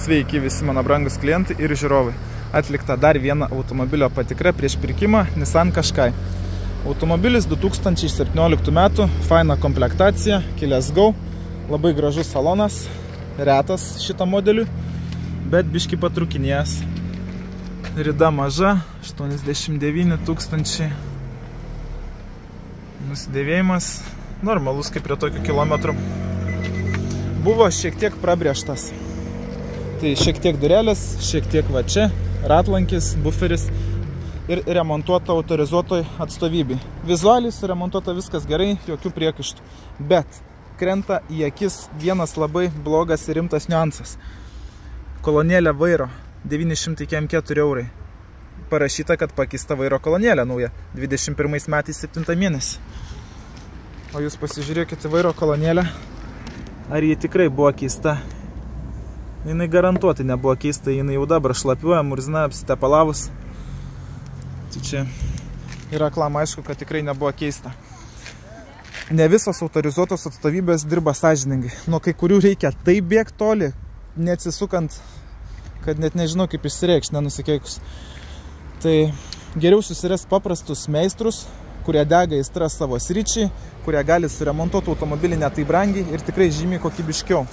Sveiki visi mano brangus klientai ir žiūrovai. Atlikta dar viena automobilio patikra prieš pirkimą Nissan Qashqai. Automobilis 2017 metų, faina komplektacija, kilęs Go, labai gražus salonas, retas šitą modelių, bet biški patrukinėjęs. Rida maža, 89 000. Nusidėvėjimas normalus kaip prie tokių kilometrų. Buvo šiek tiek prabrėžtas. Tai šiek tiek durelės, šiek tiek va čia, ratlankis, buferis ir remontuota autorizuotoj atstovybei. Vizualiai suremontuota viskas gerai, jokių priekaištų. Bet krenta į akis vienas labai blogas ir rimtas niuansas. Kolonėlė vairo 904 eurai. Parašyta, kad pakeista vairo kolonėlė nauja 21 metais 7 mėnesį. O jūs pasižiūrėkite vairo kolonėlę, ar jį tikrai buvo keista. Jinai garantuotai nebuvo keista, jinai jau dabar šlapiuoja, murzina, apsitepalavus. Tai čia yra reklama, aišku, kad tikrai nebuvo keista. Ne visos autorizuotos atstovybės dirba sąžiningai. Nuo kai kurių reikia taip bėgti toli, neatsisukant, kad net nežinau kaip išsireikšti, nenusikeikus. Tai geriau susirasti paprastus meistrus, kurie dega aistra savo sričiai, kurie gali suremontuoti automobilį ne taip brangiai ir tikrai žymiai kokybiškiau.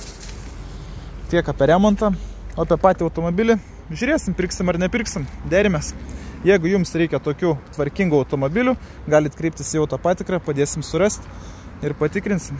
Tiek apie remontą, o apie patį automobilį žiūrėsim, pirksim ar nepirksim, derimės. Jeigu jums reikia tokių tvarkingų automobilių, galit kreiptis į autopatikrą, padėsim surasti ir patikrinsim.